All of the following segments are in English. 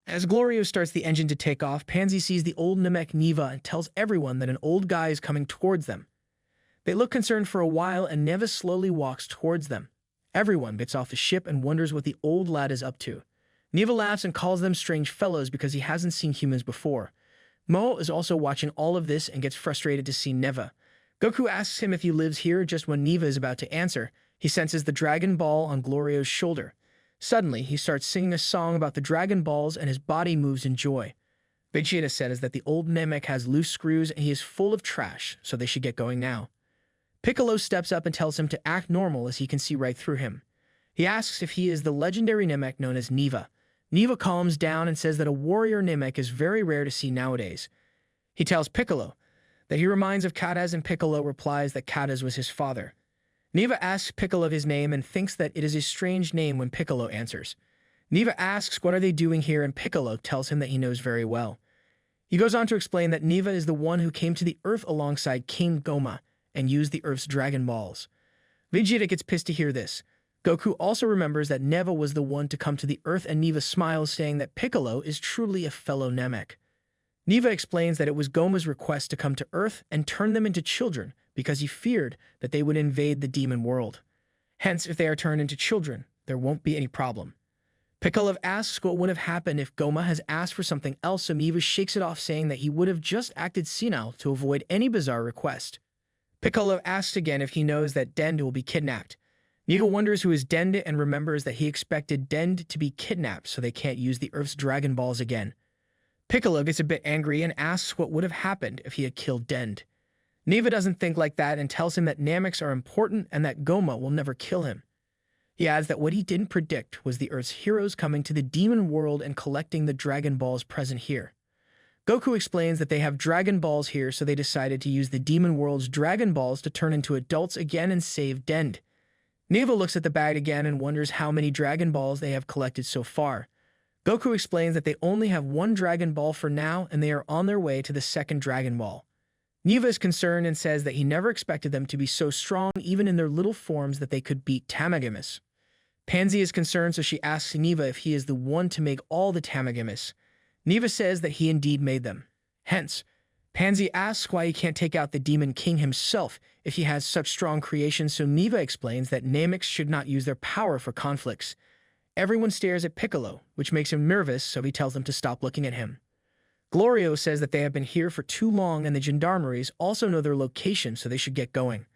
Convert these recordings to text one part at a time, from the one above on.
As Glorio starts the engine to take off, Pansy sees the old Namek Neva and tells everyone that an old guy is coming towards them. They look concerned for a while and Neva slowly walks towards them. Everyone gets off the ship and wonders what the old lad is up to. Neva laughs and calls them strange fellows because he hasn't seen humans before. Mo is also watching all of this and gets frustrated to see Neva. Goku asks him if he lives here just when Neva is about to answer. He senses the Dragon Ball on Glorio's shoulder. Suddenly, he starts singing a song about the Dragon Balls and his body moves in joy. Vegeta says that the old Namek has loose screws and he is full of trash, so they should get going now. Piccolo steps up and tells him to act normal as he can see right through him. He asks if he is the legendary Namek known as Neva. Neva calms down and says that a warrior Namek is very rare to see nowadays. He tells Piccolo that he reminds of Katas and Piccolo replies that Katas was his father. Neva asks Piccolo his name and thinks that it is a strange name when Piccolo answers. Neva asks what are they doing here and Piccolo tells him that he knows very well. He goes on to explain that Neva is the one who came to the Earth alongside King Goma and used the Earth's Dragon Balls. Vegeta gets pissed to hear this. Goku also remembers that Neva was the one to come to the Earth and Neva smiles saying that Piccolo is truly a fellow Namek. Neva explains that it was Goma's request to come to Earth and turn them into children because he feared that they would invade the demon world. Hence, if they are turned into children, there won't be any problem. Piccolo asks what would have happened if Goma has asked for something else, so Neva shakes it off saying that he would have just acted senile to avoid any bizarre request. Piccolo asks again if he knows that Dend will be kidnapped. Neva wonders who is Dend and remembers that he expected Dend to be kidnapped so they can't use the Earth's Dragon Balls again. Piccolo gets a bit angry and asks what would have happened if he had killed Dend. Neva doesn't think like that and tells him that Nameks are important and that Goma will never kill him. He adds that what he didn't predict was the Earth's heroes coming to the demon world and collecting the Dragon Balls present here. Goku explains that they have Dragon Balls here, so they decided to use the demon world's Dragon Balls to turn into adults again and save Dend. Neva looks at the bag again and wonders how many Dragon Balls they have collected so far. Goku explains that they only have one Dragon Ball for now and they are on their way to the second Dragon Ball. Neva is concerned and says that he never expected them to be so strong even in their little forms that they could beat Tamagamis. Pansy is concerned, so she asks Neva if he is the one to make all the Tamagamis. Neva says that he indeed made them. Hence, Pansy asks why he can't take out the Demon King himself if he has such strong creations, so Neva explains that Nameks should not use their power for conflicts. Everyone stares at Piccolo, which makes him nervous, so he tells them to stop looking at him. Glorio says that they have been here for too long and the gendarmeries also know their location, so they should get going.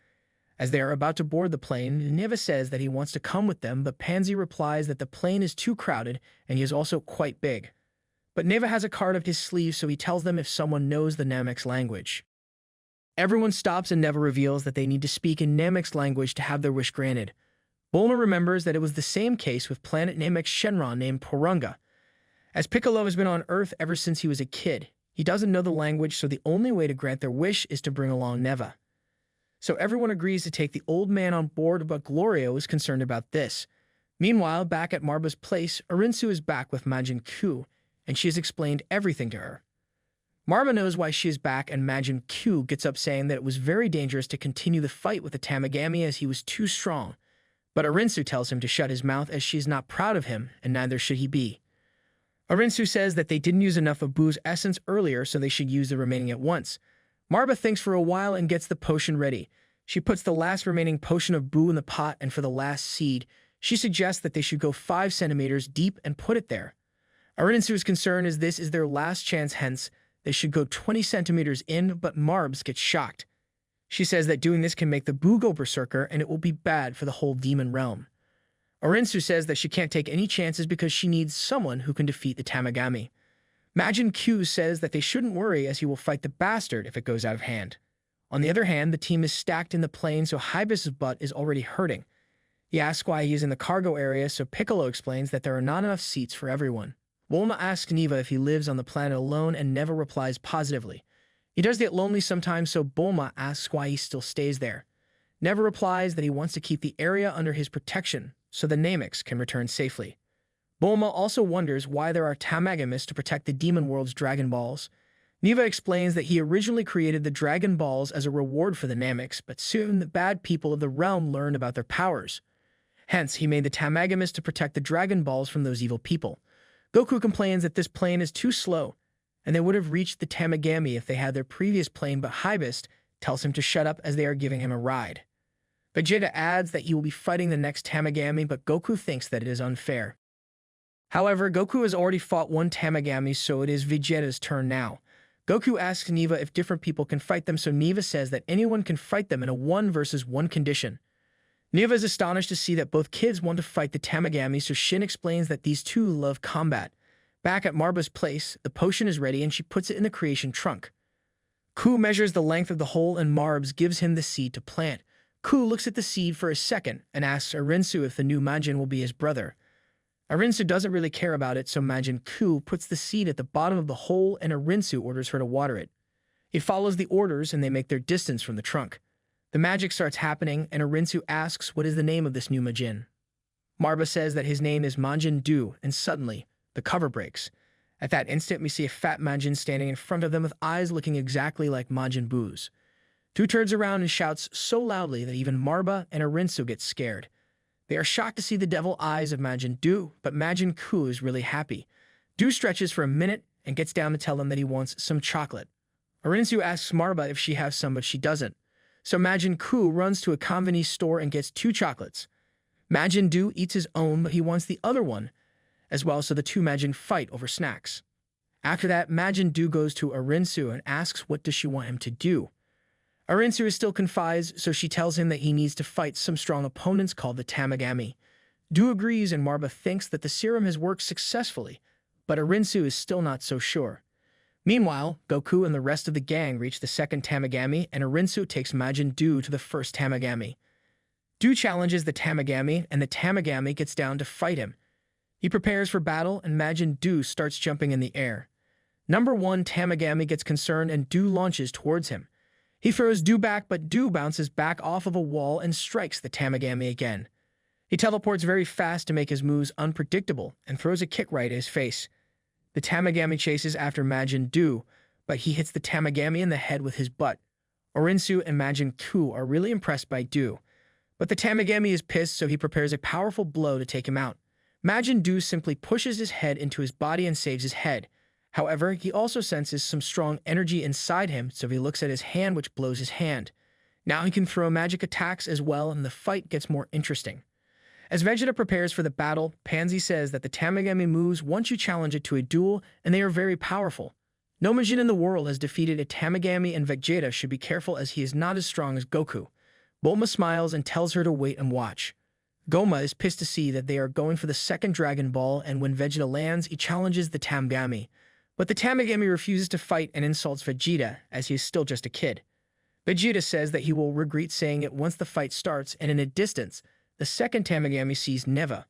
As they are about to board the plane, Neva says that he wants to come with them, but Pansy replies that the plane is too crowded and he is also quite big. But Neva has a card up his sleeve, so he tells them if someone knows the Nameks language. Everyone stops and Neva reveals that they need to speak in Nameks language to have their wish granted. Bulma remembers that it was the same case with planet Namek Shenron named Porunga. As Piccolo has been on Earth ever since he was a kid, he doesn't know the language, so the only way to grant their wish is to bring along Neva. So everyone agrees to take the old man on board, but Glorio is concerned about this. Meanwhile, back at Marba's place, Arinsu is back with Majin Q, and she has explained everything to her. Marba knows why she is back, and Majin Q gets up saying that it was very dangerous to continue the fight with the Tamagami as he was too strong. But Arinsu tells him to shut his mouth as she is not proud of him, and neither should he be. Arinsu says that they didn't use enough of Boo's essence earlier, so they should use the remaining at once. Marba thinks for a while and gets the potion ready. She puts the last remaining potion of Boo in the pot, and for the last seed, she suggests that they should go 5 centimeters deep and put it there. Arinsu's concern is this is their last chance, hence, they should go 20 centimeters in, but Marbs gets shocked. She says that doing this can make the Boo go berserker and it will be bad for the whole demon realm. Arinsu says that she can't take any chances because she needs someone who can defeat the Tamagami. Majin Q says that they shouldn't worry as he will fight the bastard if it goes out of hand. On the other hand, the team is stacked in the plane, so Hybis's butt is already hurting. He asks why he is in the cargo area, so Piccolo explains that there are not enough seats for everyone. Bulma asks Neva if he lives on the planet alone and Neva replies positively. He does get lonely sometimes, so Bulma asks why he still stays there. Neva replies that he wants to keep the area under his protection so the Nameks can return safely. Bulma also wonders why there are Tamagamis to protect the demon world's Dragon Balls. Neva explains that he originally created the Dragon Balls as a reward for the Nameks, but soon the bad people of the realm learned about their powers. Hence, he made the Tamagamis to protect the Dragon Balls from those evil people. Goku complains that this plane is too slow, and they would have reached the Tamagami if they had their previous plane, but Hybist tells him to shut up as they are giving him a ride. Vegeta adds that he will be fighting the next Tamagami, but Goku thinks that it is unfair. However, Goku has already fought one Tamagami, so it is Vegeta's turn now. Goku asks Neva if different people can fight them, so Neva says that anyone can fight them in a 1 versus 1 condition. Neva is astonished to see that both kids want to fight the Tamagami, so Shin explains that these two love combat. Back at Marba's place, the potion is ready and she puts it in the creation trunk. Ku measures the length of the hole and Marbs gives him the seed to plant. Ku looks at the seed for a second and asks Arinsu if the new Majin will be his brother. Arinsu doesn't really care about it, so Majin Ku puts the seed at the bottom of the hole and Arinsu orders her to water it. He follows the orders and they make their distance from the trunk. The magic starts happening and Arinsu asks what is the name of this new Majin. Marba says that his name is Majin Du, and suddenly, the cover breaks. At that instant, we see a fat Majin standing in front of them with eyes looking exactly like Majin Buu's. Du turns around and shouts so loudly that even Marba and Arinsu get scared. They are shocked to see the devil eyes of Majin Du, but Majin Ku is really happy. Du stretches for a minute and gets down to tell them that he wants some chocolate. Arinsu asks Marba if she has some, but she doesn't. So Majin Ku runs to a convenience store and gets 2 chocolates. Majin Du eats his own, but he wants the other one as well, so the two Majin fight over snacks. After that, Majin Du goes to Arinsu and asks what does she want him to do. Arinsu is still confused, so she tells him that he needs to fight some strong opponents called the Tamagami. Du agrees and Marba thinks that the serum has worked successfully, but Arinsu is still not so sure. Meanwhile, Goku and the rest of the gang reach the second Tamagami and Arinsu takes Majin Du to the first Tamagami. Du challenges the Tamagami and the Tamagami gets down to fight him. He prepares for battle and Majin Du starts jumping in the air. Number 1 Tamagami gets concerned and Du launches towards him. He throws Du back, but Du bounces back off of a wall and strikes the Tamagami again. He teleports very fast to make his moves unpredictable and throws a kick right at his face. The Tamagami chases after Majin Du, but he hits the Tamagami in the head with his butt. Arinsu and Majin Ku are really impressed by Du, but the Tamagami is pissed, so he prepares a powerful blow to take him out. Majin Du simply pushes his head into his body and saves his head. However, he also senses some strong energy inside him, so he looks at his hand, which blows his hand. Now he can throw magic attacks as well, and the fight gets more interesting. As Vegeta prepares for the battle, Pansy says that the Tamagami moves once you challenge it to a duel, and they are very powerful. No Majin in the world has defeated a Tamagami, and Vegeta should be careful as he is not as strong as Goku. Bulma smiles and tells her to wait and watch. Goma is pissed to see that they are going for the second Dragon Ball, and when Vegeta lands, he challenges the Tamagami. But the Tamagami refuses to fight and insults Vegeta, as he is still just a kid. Vegeta says that he will regret saying it once the fight starts, and in a distance, the second Tamagami sees Neva.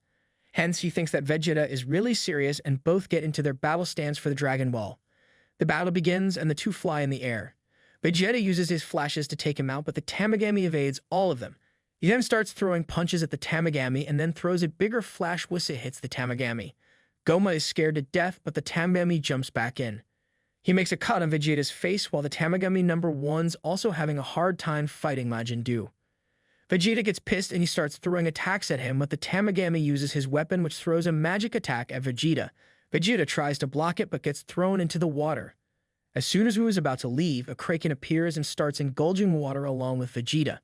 Hence, he thinks that Vegeta is really serious, and both get into their battle stance for the Dragon Ball. The battle begins, and the two fly in the air. Vegeta uses his flashes to take him out, but the Tamagami evades all of them. He then starts throwing punches at the Tamagami and then throws a bigger flash once it hits the Tamagami. Goma is scared to death, but the Tamagami jumps back in. He makes a cut on Vegeta's face while the Tamagami number 1's also having a hard time fighting Majin Du. Vegeta gets pissed and he starts throwing attacks at him, but the Tamagami uses his weapon, which throws a magic attack at Vegeta. Vegeta tries to block it but gets thrown into the water. As soon as he was about to leave, a Kraken appears and starts engulfing water along with Vegeta.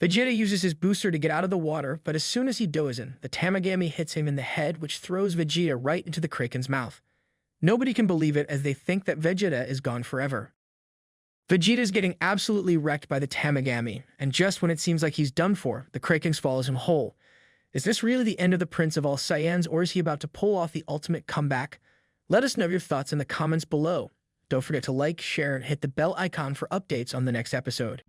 Vegeta uses his booster to get out of the water, but as soon as he does in, the Tamagami hits him in the head, which throws Vegeta right into the Kraken's mouth. Nobody can believe it as they think that Vegeta is gone forever. Vegeta is getting absolutely wrecked by the Tamagami, and just when it seems like he's done for, the Kraken swallows him whole. Is this really the end of the Prince of All Saiyans, or is he about to pull off the ultimate comeback? Let us know your thoughts in the comments below. Don't forget to like, share, and hit the bell icon for updates on the next episode.